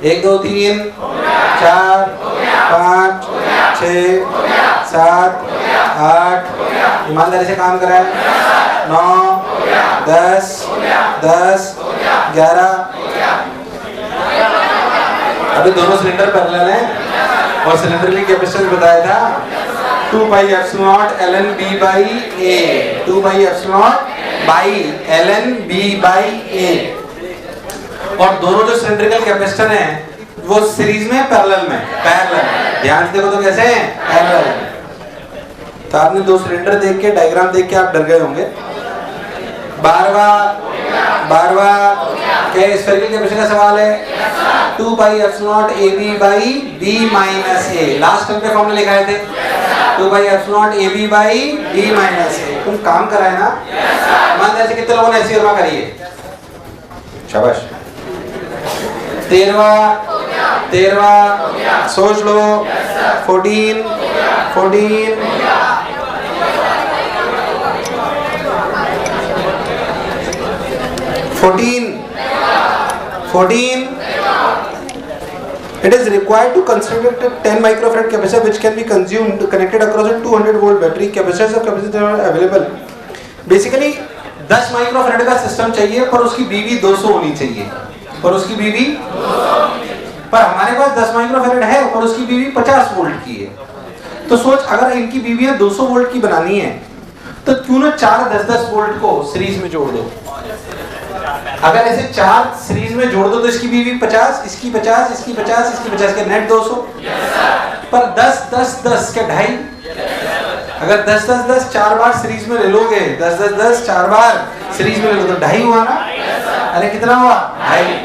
1 2 3 4 5 6 7 8, ईमानदारी से काम कराए, 9 10 10 11। अभी दोनों सिलेंडर पैरेलल हैं और सिलेंडर की कैपेसिटेंस बताया था 2 pi epsilon ln b by a, 2 pi epsilon by ln b by a। और दोनों जो सिलेंड्रिकल कैपेसिटर हैं वो सीरीज में पैरेलल में, पैरेलल, ध्यान से देखो तो कैसे हैं, पैरेलल। तो आपने दो सिलेंडर देख के, डायग्राम देख के आप डर गए होंगे। 12वां क्या स्फेरिकल कैपेसिटर का सवाल है, 2 pi epsilon ab by b minus a। Last term पे फॉर्मूला लिखाए थे 2 pi epsilon ab by b minus a। तुम काम कराए ना, मान लीजिए कितने लोगों ने ऐसी गरमा करी है, शाबाश। 13वां सोच लो, 14 It is required to construct a 10 microfarad capacitor which can be consumed connected across a 200 volt battery. Capacitors of capacitor are available. Basically 10 microfarad का सिस्टम चाहिए पर उसकी बीवी 200 होनी चाहिए, पर उसकी बीवी 200। पर हमारे पास 10 माइक्रोफैराड है और उसकी बीवी 50 वोल्ट की है। तो सोच, अगर इनकी बीवी 200 वोल्ट की बनानी है तो क्यों ना 4 10-10 वोल्ट को सीरीज में जोड़ दो। अगर ऐसे 4 सीरीज में जोड़ दो तो इसकी बीवी 50, इसकी 50, इसकी 50, इसकी 50 के नेट 200। पर 10-10-10 के 2.5, अगर 10-10-10 4 बार सीरीज में ले लोगे, 10-10-10 4 बार सीरीज में ले लो तो 2.5 हुआ ना। अरे कितना हुआ, 2.5।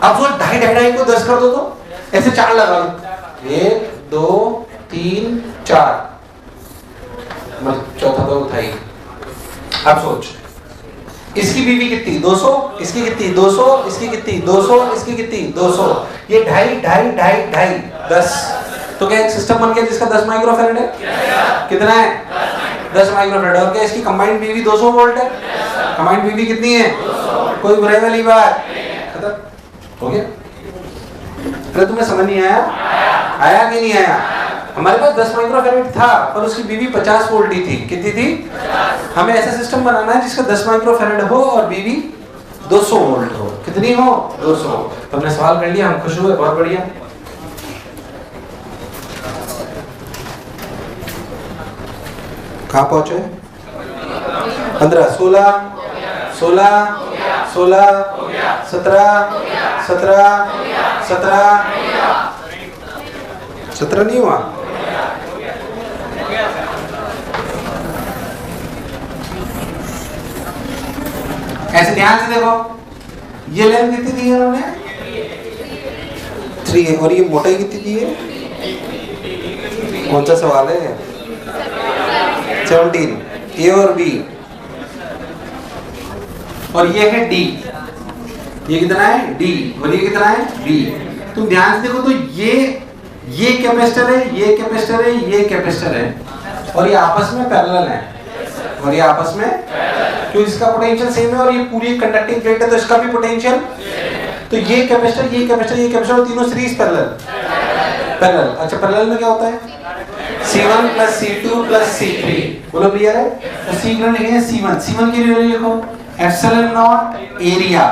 अब वो 2.5 को 10 कर दो तो ऐसे 4 लगा लो, 1 2 3 4, चौथा तो था ही। अब सोच, इसकी बीवी कितनी 200, इसकी कितनी 200, इसकी कितनी 200, इसकी कितनी 200, ये 2.5 10। तो क्या एक सिस्टम बन गया जिसका 10 माइक्रोफैराड है? कितना है? 10 माइक्रोफैराड। और क्या इसकी कंबाइंड बीवी 200 वोल्ट है? कंबाइंड बीवी कितनी है? कोई बुराई वाली बात खत्म हो गया। फिर तुम्हें समझ नहीं आया? आया कि नहीं आया? हमारे पास 10 माइक्रोफैराड था पर उसकी बीवी 50 वोल्ट ही थी। कितनी थी? हमें ऐसा सिस्टम बनाना है जिसका 10 माइक्रोफैराड हो और बीवी 200 वोल्ट हो। कितनी हो? 200। तो हमने सवाल कर लिया, हम खुश हुए, बहुत बढ़िया। कहाँ पहुंचे? 15 16 16 16 17 17 17 नहीं हुआ? ऐसे ध्यान से देखो, ये लेंथ कितनी दी है उन्होंने? 3 और ये मोटाई कितनी दी है? कौन सा सवाल है? 17, ए और बी, और ये है डी। ये कितना है? डी। और ये कितना है? बी। तुम ध्यान से देखो तो ये कैपेसिटर है, ये कैपेसिटर है, ये कैपेसिटर है और ये आपस में पैरेलल है, और ये आपस में, क्यों इसका पोटेंशियल सेम है और ये पूरी कंडक्टिंग प्लेट है तो इसका भी पोटेंशियल। तो ये कैपेसिटर, ये कैपेसिटर, ये कैपेसिटर, तीनों सीरीज पैरेलल। अच्छा, पैरेलल में क्या होता है? C1 plus C2 plus C3। बोलो क्लियर है? तो C को लिखेंगे C1। C1 की वैल्यू लिखो एप्सिलॉन नॉट एरिया।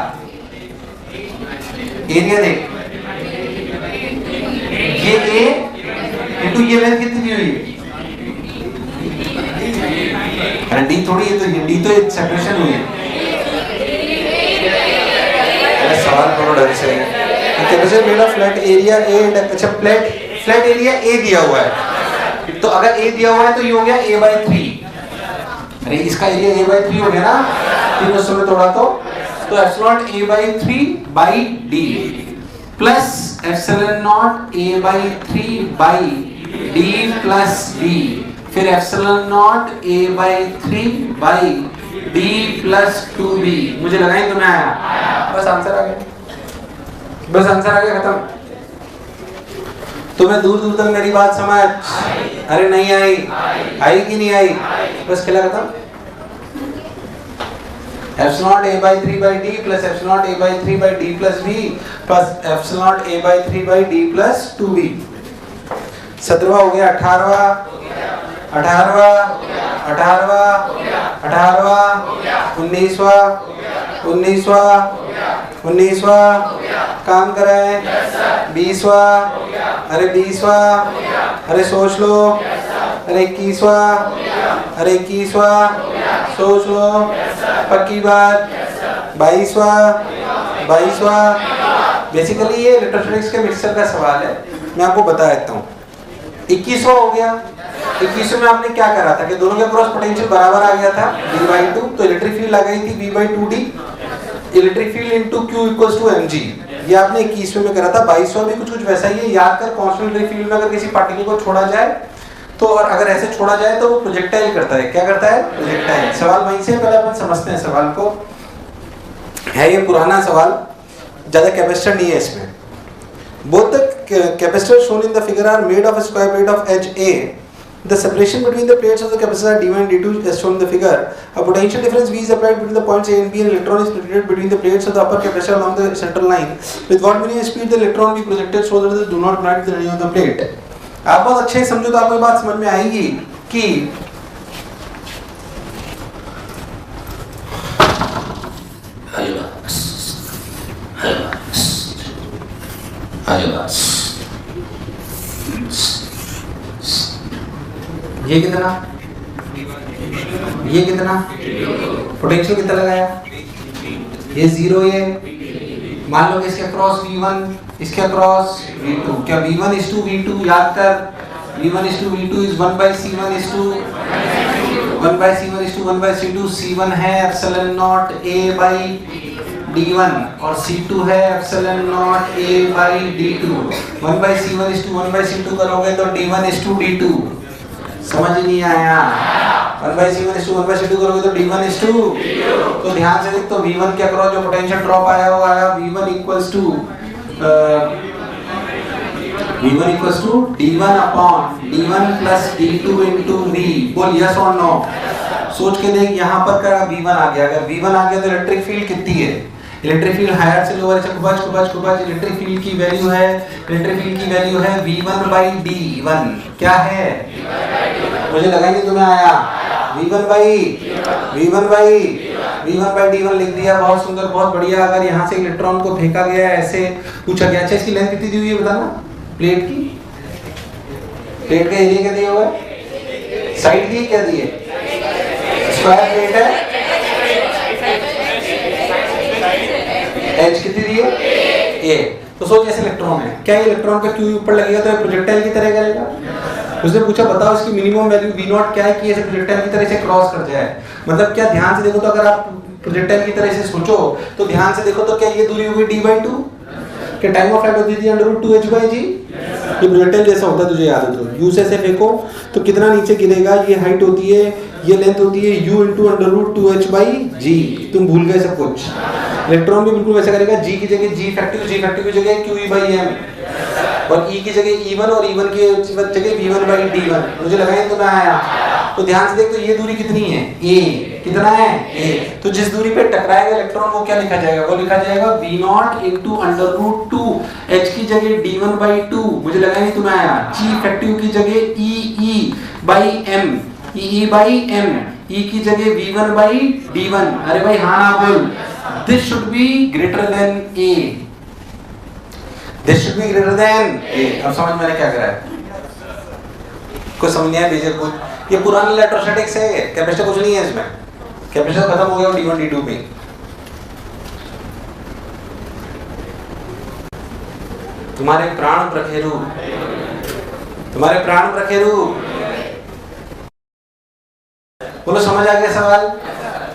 एरिया देख, ये A इनटू ये लेंथ कितनी दी हुई है? अरे डी थोड़ी है, तो ये डी तो एक सेपरेशन हुई है। अरे सवाल करो ढंग से। Capacitor made of flat area A and, अच्छा फ्लैट एरिया ए दिया हुआ है, तो अगर ए दिया हुआ है तो ये हो गया a/3। अरे इसका एरिया a/3 हो गया ना, तीनों से में तोड़ा तो epsilon a/3 by D plus epsilon naught a/3 by D plus D, फिर epsilon naught a/3 by D plus 2b। मुझे लगा ही तुम्हें आया, बस आंसर आ गया, बस आंसर आ गया, खत्म। तुम्हें दूर दूर तक मेरी बात समझ? अरे नहीं आई? आई कि नहीं आई? बस खेला खत्म। Epsilon a by 3 by d plus epsilon a by 3 by d plus b plus epsilon a by 3 by d plus 2b। 17वां हो गया, 18वां 19वां काम कराएं, 20वां, अरे 20वां, अरे सोच लो, अरे 21वां, सोच लो, पक्की बात, 22वां। बेसिकली ये इलेक्ट्रोस्टैटिक्स के मिक्सचर का सवाल है, मैं आपको बता देता हूँ। 21वां हो गया, 21वें में आपने क्या करा था कि दोनों के क्रॉस पोटेंशियल बराबर आ गया था v/2, तो इलेक्ट्रिक फील्ड आ गई थी v/2d, electric field into q equals to mg। ये आपने 21वें में करा था। 22वां भी कुछ वैसा ही है। याद कर, कांस्टेंट इलेक्ट्रिक फील्ड में अगर किसी पार्टिकल को छोड़ा जाए तो, और अगर ऐसे छोड़ा जाए तो वो प्रोजेक्टाइल करता है। क्या करता है? प्रोजेक्टाइल। सवाल वहीं से पहले अपन समझते हैं सवाल को। है ये पुराना सवाल, ज्यादा कैपेसिटर नहीं है इसमें। Both the capacitors shown in the figure are made of a square plate of HA. The separation between the plates of the capacitor are d1 and d2 as shown in the figure. A potential difference V is applied between the points A and B, and electron is projected between the plates of the upper capacitor along the central line. With what minimum speed the electron be projected so that they do not collide with the lining of the plate. आप बहुत अच्छे समझो तो आपको ये बात समझ में आएगी कि ये कितना पोटेंशियल कितना लगाया? ये 0, ये मान लो कि इसके अक्रॉस v1, इसके अक्रॉस v2। क्या v1 is to v2? याद कर, v1 is to v2 is 1 by c1 is to 1 by c1 is to 1 by c2। c1 है epsilon not a by d1 और c2 है epsilon not a by d2। 1 by c1 is to 1 by c2 करोगे तो d1 is to d2। समझ नहीं आया? 1 by c1 is to 1 by c2 करोगे तो d1 is to। तो ध्यान से देख, तो v1 के अक्रॉस जो पोटेंशियल ड्रॉप आया वो आया v1 equals to d1 upon d1 plus d2 into v। बोल यस और नो। सोच के देख, यहाँ पर का v1 आ गया। अगर v1 आ गया तो इलेक्ट्रिक फील्ड कितनी है? इलेक्ट्रिक फील्ड हायर से लोअर से खुबच इलेक्ट्रिक फील्ड की वैल्यू है v1 by d1। क्या है? मुझे लगा कि तुम्हें आया। v1 by d1 लिख दिया। बहुत सुंदर, बहुत बढ़िया। अगर यहाँ से इलेक्ट्रॉन को फेंका गया, ऐसे पूछा गया, अच्छा इसकी लेंथ कितनी दी हुई है बताना? प्लेट का एरिया क्या दिया हुआ है? साइड की क्या दी है? स्क्वायर प्लेट है। एच कितनी दी है? ए। तो सोच ऐसे इलेक्ट्रॉन है, क्या इलेक्ट्रॉन पे क्यू ऊपर लगेगा तो प्रोजेक्टाइल की तरह करेगा? उसने पूछा बताओ इसकी मिनिमम वैल्यू v0 क्या है कि ऐसे प्रोजेक्टाइल की तरह से क्रॉस कर जाए। मतलब क्या, ध्यान से देखो तो अगर आप प्रोजेक्टाइल की तरह से सोचो तो ध्यान से देखो तो क्या ये दूरी होगी d/2 के टाइम ऑफ फ्लाइट होती थी √2h/g। ये प्रोजेक्टाइल जैसा होता है, तुझे याद है तो u से फेंको तो कितना नीचे गिरेगा? ये हाइट होती है, ये लेंथ होती है u × √2h/g। तुम भूल गए सब कुछ। इलेक्ट्रॉन भी बिल्कुल वैसा करेगा, g की जगह g फैक्टिव की जगह QE/m और E की जगह E1 और E1 की जगह v1 by d1। मुझे लगा तो मैं आया। तो ध्यान से देख, तो ये दूरी कितनी है? a। कितना है? a। तो जिस दूरी पे टकराएगा इलेक्ट्रॉन वो क्या लिखा जाएगा? वो लिखा जाएगा v0 × √2 h की जगह d1 by 2। मुझे लगा नहीं तुम्हें आया। g फैक्टिव की जगह EE/m E की जगह v1 by d1। अरे भाई हाँ ना बोल। This should be greater than a। This should be greater than a। अब समझ मैंने क्या करा है? कुछ समझ नहीं आया बेशक कुछ। ये पुरानी इलेक्ट्रोस्टैटिक्स है, कैपेसिटर कुछ नहीं है इसमें। कैपेसिटर खत्म हो गया d1 d2 पे। तुम्हारे प्राण प्रखेरु बोलो, समझ आ गया सवाल?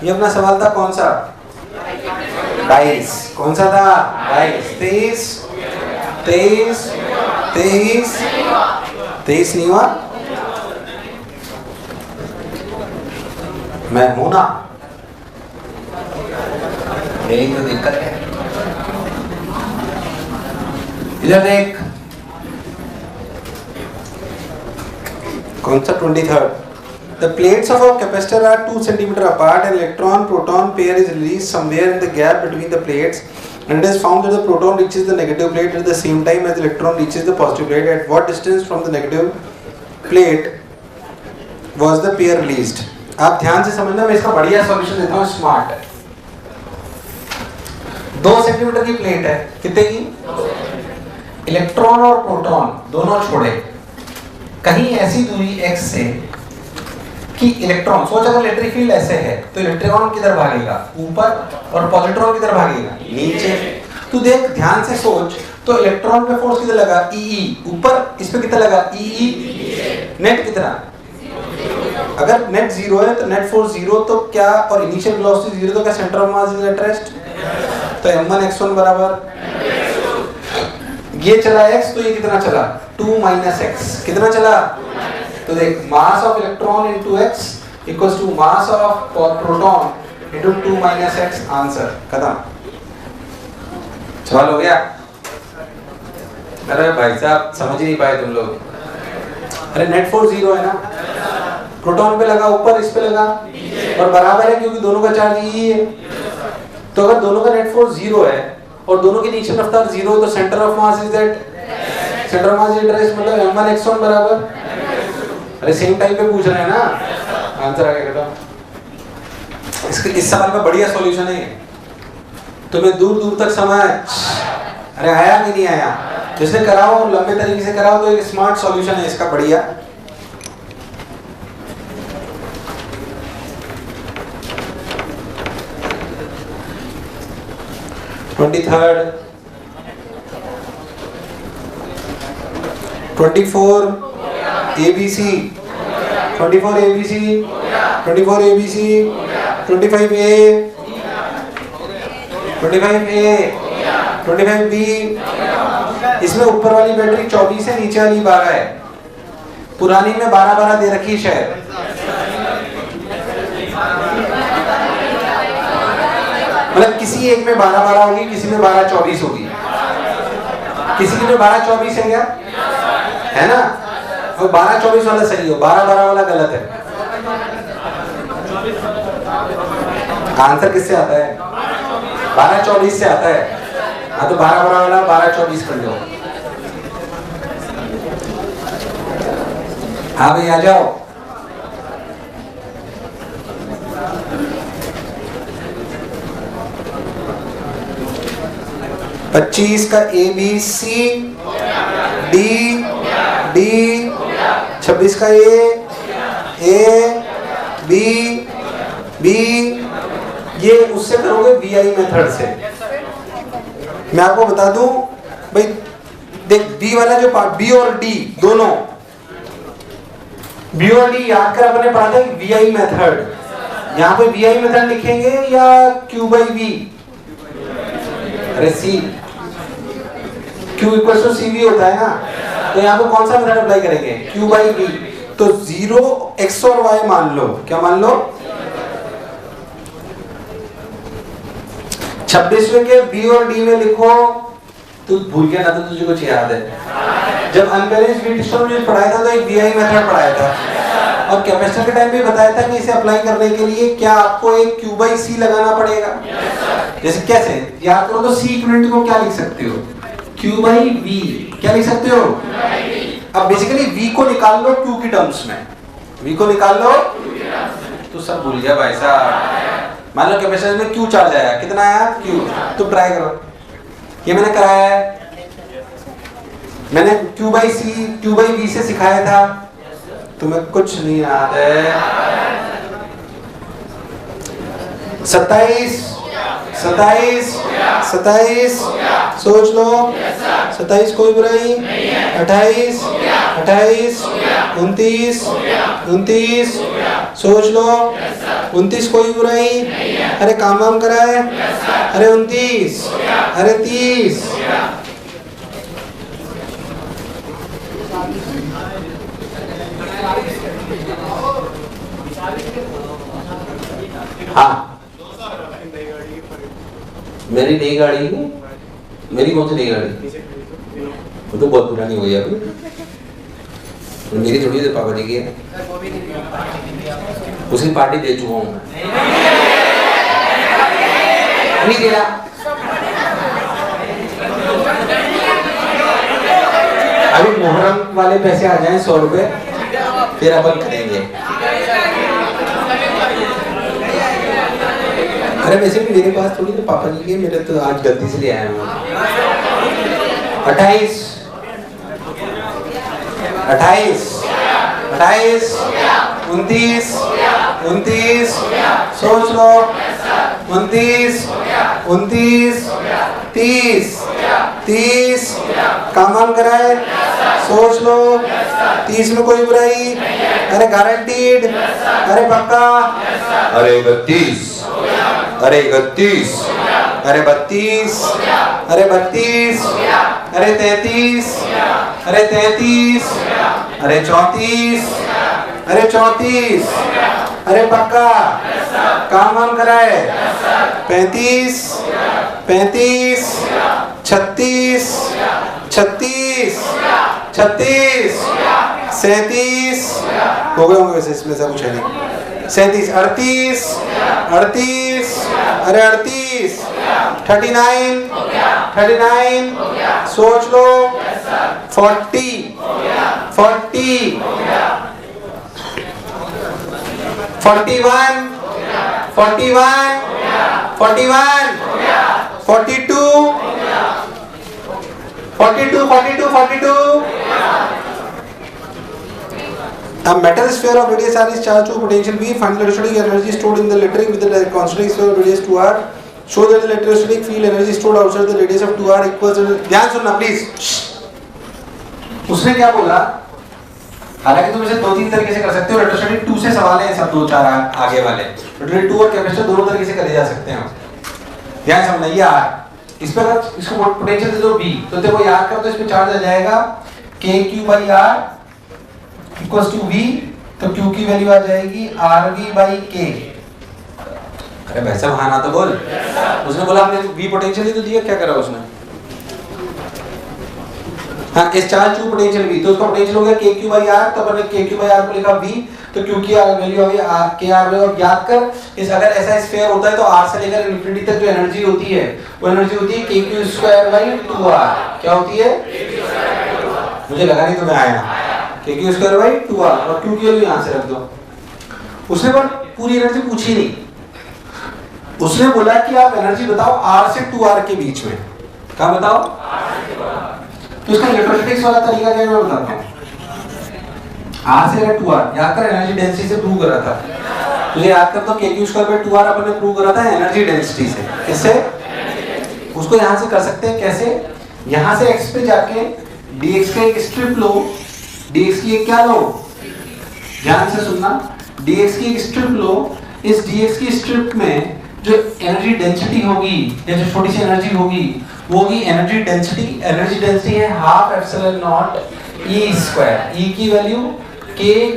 ये अपना सवाल था कौन सा? 22। कौन सा था? 22। 23 नहीं हुआ? मैं हूं ना, यही तो दिक्कत है। इधर देख, कौन सा 23rd? The plates of a capacitor are 2 cm apart and electron-proton pair is released somewhere in the gap between the plates, and it is found that the proton reaches the negative plate at the same time as the electron reaches the positive plate. At what distance from the negative plate was the pair released? आप ध्यान से समझना, मैं इसका बढ़िया solution देता हूँ, smart है। 2 सेंटीमीटर की प्लेट है, कितने की? इलेक्ट्रॉन और प्रोटॉन दोनों छोड़े, कहीं ऐसी दूरी x से कि इलेक्ट्रॉन, सोच अगर इलेक्ट्रिक फील्ड ऐसे है तो इलेक्ट्रॉन किधर भागेगा? ऊपर, और पॉजिट्रॉन किधर भागेगा? नीचे। तू देख ध्यान से सोच, तो इलेक्ट्रॉन पे फोर्स किधर लगा? ई ऊपर, इस पे कितना लगा? ई। नेट कितना? अगर नेट जीरो है तो नेट फोर्स जीरो, तो क्या, और इनिशियल वेलोसिटी जीरो, तो क्या centre of mass is at rest? तो m1 x1 बराबर, ये चला x, तो ये कितना चला? 2 - x। कितना चला? तो देख, mass of electron into x equals to mass of proton into 2 - x। Answer खत्म। सवाल हो गया? अरे भाई साहब समझ ही नहीं पाए तुम लोग। अरे नेट फोर्स जीरो है ना, प्रोटॉन पे लगा ऊपर, इस पे लगा, और बराबर है क्योंकि दोनों का चार्ज ई है। तो अगर दोनों का नेट फोर्स जीरो है और दोनों की इनिशियल रफ्तार जीरो, तो centre of mass is at, centre of mass is at rest, मतलब m1 x1 बराबर, अरे सेम टाइम पे पूछ रहे हैं ना, आंसर आ गया खत्म। इसके इस सवाल का बढ़िया सॉल्यूशन है, तुम्हें दूर दूर तक समझ, अरे आया कि नहीं आया? जिसने कराओ लंबे तरीके से कराओ, तो एक स्मार्ट सॉल्यूशन है इसका बढ़िया। Third 24 ABC, 24 ABC, 24 ABC, 25A, 25A, 25B। इसमें ऊपर वाली बैटरी 24 है, नीचे वाली 12 है। पुरानी में 12-12 दे रखी शायद, मतलब किसी एक में 12-12 होगी, किसी में 12-24 होगी, किसी में 12-24 है क्या? है ना? और 12-24 वाला सही हो, 12-12 वाला गलत है। आंसर किससे आता है? 12-24 से आता है। हाँ तो 12-12 वाला 12-24 कर लो। हाँ भाई आ जाओ। पच्चीस का ABC, D, 26 का A, B, ये उससे करोगे VI मेथड से। मैं आपको बता दूं भाई, देख B वाला जो पार्ट, B और D दोनों, B और D याद कर, अपने पढ़ा था VI मेथड। यहाँ पे VI मेथड लिखेंगे या Q/V? अरे C, Q equal to CV होता है ना, तो यहाँ पे कौन सा मेथड अप्लाई करेंगे? Q/V। तो 0 x और y मान लो, क्या मान लो? 26वें के B और D में लिखो, तू भूल गया ना, तो तुझे कुछ याद है? जब अनबैलेंस्ड हीट स्टोरेज पढ़ाया था तो एक VI मेथड पढ़ाया था, और कैपेसिटर के टाइम पे बताया था कि इसे अप्लाई करने के लिए क्या आपको एक Q/C लगाना पड़ेगा। जैसे कैसे याद करो, तो C इक्विवेलेंट को क्या लिख सकते हो? Q/V। क्या लिख सकते हो? अब बेसिकली V को निकाल लो Q की टर्म्स में, V को निकाल लो, तो सब भूल गया भाई साहब। मान लो कैपेसिटर में Q चार्ज आया, कितना आया? Q। तो ट्राई करो, ये मैंने कराया है, मैंने Q/V से सिखाया था, तुम्हें कुछ नहीं याद है? 27 सोच लो, 27 कोई बुराई, 28 29 सोच लो, 29 कोई बुराई, अरे काम वाम कराए, अरे 29, अरे 30। हाँ मेरी नई गाड़ी, मेरी कौन सी नई गाड़ी? वो तो बहुत पुरानी हो गई अभी, मेरी थोड़ी देर पापा जी की है। उसकी पार्टी दे चुका हूं मैं, नहीं दे रहा। अभी मुहर्रम वाले पैसे आ जाएं 100 रुपए, फिर अपन करेंगे। अरे वैसे भी मेरे पास थोड़ी तो पापा जी के, मेरे तो आज गलती से ले आया हूँ। 28 28 28 29 29 सोच लो, 29 29 30 30 काम वाम कराए, सोच लो, 30 में कोई बुराई, अरे गारंटीड, अरे पक्का, अरे 32, अरे 31, अरे 32, अरे 32, अरे 33, अरे 33, अरे 34, अरे 34, अरे पक्का, काम वाम कराए, 35, 35, 36, 36, 36, 37, हो गए होंगे वैसे, इसमें से कुछ है नहीं। 37, 38, 38, अरे 38, 39, 39, सोच लो, 40, 40, 41, 41, 41, 42, 42, 42, 42. A metal sphere of radius r is charged to potential V. Find the electrostatic energy stored in the electric with the concentric sphere of radius 2r. Show that the electrostatic field energy stored outside the radius of 2r equals to, ध्यान सुनना please. उसने क्या बोला, हालांकि तुम इसे दो तीन तरीके से कर सकते हो, इलेक्ट्रोस्टैटिक 2 से सवाल है, सब दो चार आगे वाले, इलेक्ट्रोस्टैटिक 2 और कैपेसिटर दोनों तरीके से करे जा सकते हैं। ध्यान समझना, ये r, इस पे अगर इसको पोटेंशियल दे दो V, तो देखो याद कर, तो इस पे चार्ज आ जाएगा kq/r इक्वल्स टू V, तो Q की वैल्यू आ जाएगी RV/K। अरे वैसा बहाना तो बोल। उसने बोला हमने V पोटेंशियल ही तो दिया, क्या करा उसने? हाँ, इस चार्ज टू पोटेंशियल V, तो उसका पोटेंशियल हो गया kq/r, तो अपन ने kq/r को लिखा V, तो Q की वैल्यू आ गई kr। और याद कर, इस अगर ऐसा स्फीयर होता है तो r से लेकर इन्फिनिटी तक जो एनर्जी होती है, वो एनर्जी होती है kq²/2r। क्या होती है? मुझे लगा नहीं तुम्हें आया। kq²/2r, और Q की वैल्यू यहाँ से रख दो। उसने पर पूरी एनर्जी पूछी नहीं, उसने बोला कि आप एनर्जी बताओ r से 2r के बीच में। कहाँ बताओ? तो इसका इलेक्ट्रोस्टैटिक्स वाला तरीका क्या मैं बताता हूँ। r से लेकर 2r, याद कर एनर्जी डेंसिटी से प्रूव करा था तुझे, याद कर, तो kq²/2r अपन ने प्रूव करा था एनर्जी डेंसिटी से। किससे? उसको यहाँ से कर सकते हैं, कैसे? यहाँ से x पे जाके dx का एक स्ट्रिप लो, dx की एक क्या लो, ध्यान से सुनना, dx की एक स्ट्रिप लो। इस dx की स्ट्रिप में जो एनर्जी डेंसिटी होगी, या जो छोटी सी एनर्जी होगी, वो होगी एनर्जी डेंसिटी। एनर्जी डेंसिटी है 12 एप्सिलॉन नॉट E²। E की वैल्यू kq/x²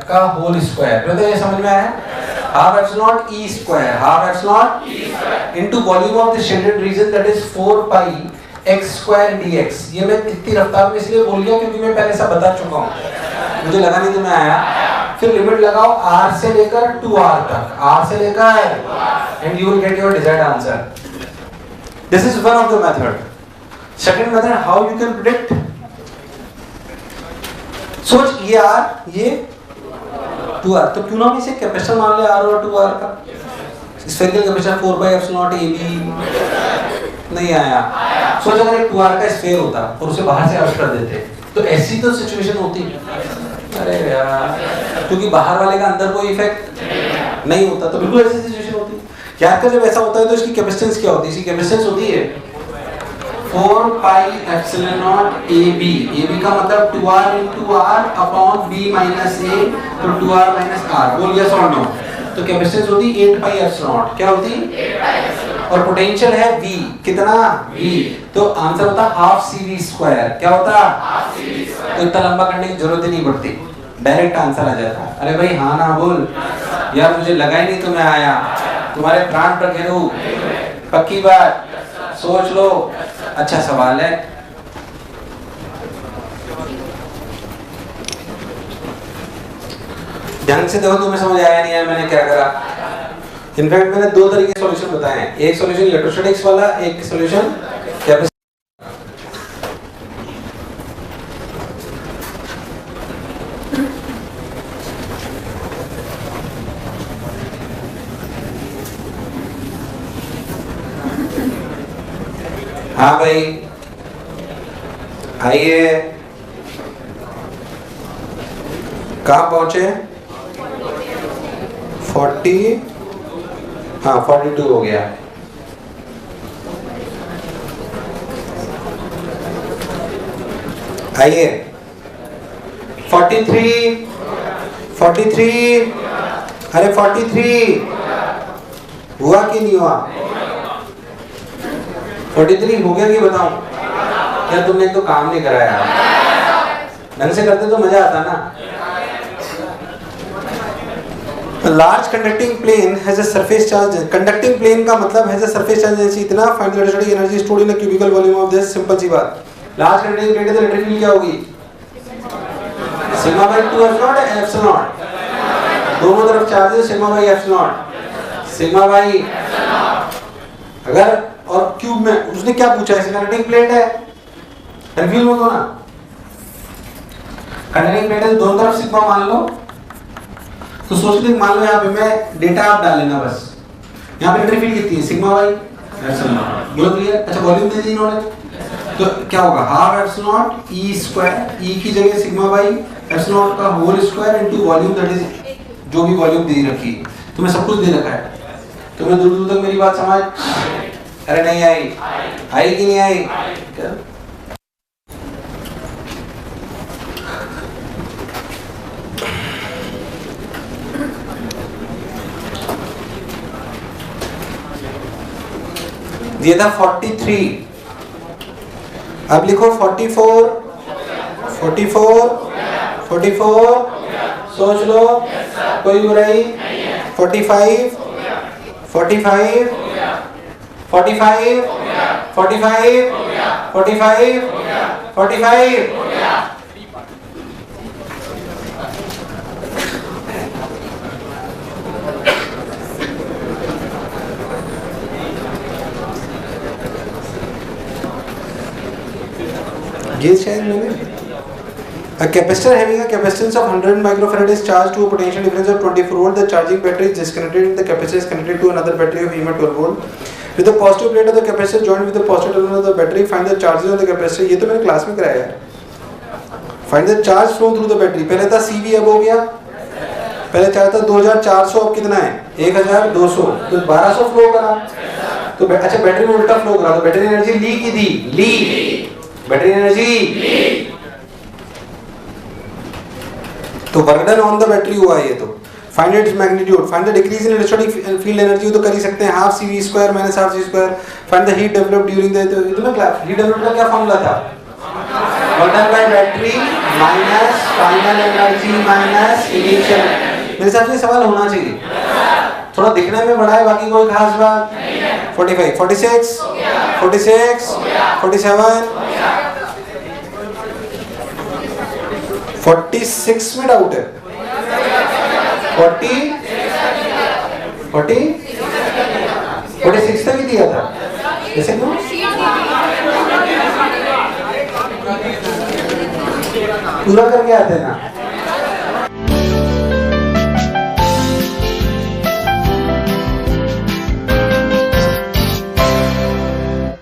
का होल स्क्वायर। तो ये समझ में आया? 12 epsilon naught E², 12 epsilon into volume of the shaded region, that is 4π x² dx। ये मैं इतनी रफ्तार में इसलिए बोल गया क्योंकि मैं पहले सब बता चुका हूँ, मुझे लगा नहीं तुम्हें आया। फिर लिमिट लगाओ r से लेकर 2r तक, r से लेकर, and you will get your desired answer. This is one of the method. Second method, how you can predict. सोच, ये r, ये 2r, तो क्यों ना हम इसे कैपेसिटर मान ले r और 2r का। स्फेरिकल कैपेसिटर 4πε0 ab नहीं आया। सोच अगर एक 2r का स्फीयर होता और उसे बाहर से अर्थ कर देते, तो ऐसी तो सिचुएशन होती। अरे यार, क्योंकि बाहर वाले का अंदर कोई इफेक्ट नहीं होता, तो बिल्कुल ऐसी सिचुएशन होती। याद कर, जब ऐसा होता है तो इसकी कैपेसिटेंस क्या होती है? इसकी कैपेसिटेंस होती है 4πε0 ab। ab का मतलब 2r into r upon b minus a, तो 2r minus r। बोल यस और नो। तो कैपेसिटेंस होती 8πε0। क्या होती? और पोटेंशियल है v, कितना? v, तो आंसर होता हाफ cv²। क्या होता? तो इतना लंबा करने की जरूरत ही नहीं पड़ती, डायरेक्ट आंसर आ जाता। अरे भाई हाँ ना बोल यार, मुझे लगा ही नहीं तुम्हें आया, तुम्हारे प्राण पर गिरूं, पक्की बात, सोच लो। अच्छा सवाल है, ढंग से देखो, तुम्हें समझ आया नहीं आया मैंने क्या करा। इनफैक्ट मैंने दो तरीके के सॉल्यूशन बताए हैं, एक सॉल्यूशन इलेक्ट्रोस्टैटिक्स वाला, एक सॉल्यूशन कैपेसिटर। हाँ भाई आइए, कहाँ पहुंचे? 40, हाँ 42 हो गया। आइए 43, 43, अरे 43 हुआ कि नहीं हुआ? 43 हो गया कि बताऊं? यार तुमने तो काम नहीं करा यार, ढंग से करते तो मजा आता ना। A large conducting plane has a surface charge. Conducting plane का मतलब has a surface charge density इतना, find the electrostatic energy stored in a cubical volume of this, simple सी बात। Large conducting plane तो इलेक्ट्रिक फील्ड क्या होगी? Sigma by 2 epsilon epsilon, दोनों तरफ चार्ज है sigma by epsilon, sigma by. अगर और क्यूब में उसने क्या पूछा है? कंडक्टिंग प्लेट है, कंफ्यूज मत होना। कंडक्टिंग प्लेट है, दोनों तरफ सिग्मा मान लो, तो सोच ले, मान लो यहाँ पे मैं डेटा आप डाल लेना बस। यहाँ पे इलेक्ट्रिक फील्ड कितनी है? सिग्मा बाई एप्सिलॉन, बोलो क्लियर? अच्छा वॉल्यूम दे दी इन्होंने, तो क्या होगा? Half epsilon E square, E की जगह सिग्मा बाई एप्सिलॉन का whole square into volume, that is जो भी वॉल्यूम दे रखी है। तुम्हें सब कुछ दे रखा है, तुम्हें दूर दूर तक मेरी बात समझ? अरे नहीं आई? आई कि नहीं आई? ये था 43, अब लिखो 44, 44, 44, सोच लो कोई बुराई। 45, 45, 45, 45, 45, 45। ये शायद मैंने a capacitor having a capacitance of 100 microfarad is charged to a potential difference of 24 volt. The charging battery is disconnected and the capacitor is connected to another battery of EMF 12 volt. With the positive plate of the capacitor joined with the positive terminal of the battery, find the charges on the capacitor. ये तो मैंने class में कराया है। Find the charge flow through the battery. पहले था CV, अब हो गया, पहले चार्ज था 2400, अब कितना है? 1200, तो 1200 फ्लो करा। तो अच्छा बैटरी में उल्टा फ्लो करा, तो बैटरी एनर्जी ली की थी, ली बैटरी एनर्जी, तो work done on the battery हुआ ये। तो find its magnitude, find the decrease in electrostatic field energy, तो कर ही सकते हैं, half CV square minus half C square. Find the heat developed during the, तो तुम्हें हीट डेवलप्ड का क्या फॉर्मूला था? Work done by battery minus final energy minus initial. मेरे साथ ये सवाल होना चाहिए, थोड़ा दिखने में बड़ा है, बाकी कोई खास बात। 45, 46, 46, 47, 46 में डाउट है। 40, 46 तक ही दिया था, ऐसे क्यों? पूरा करके आते ना।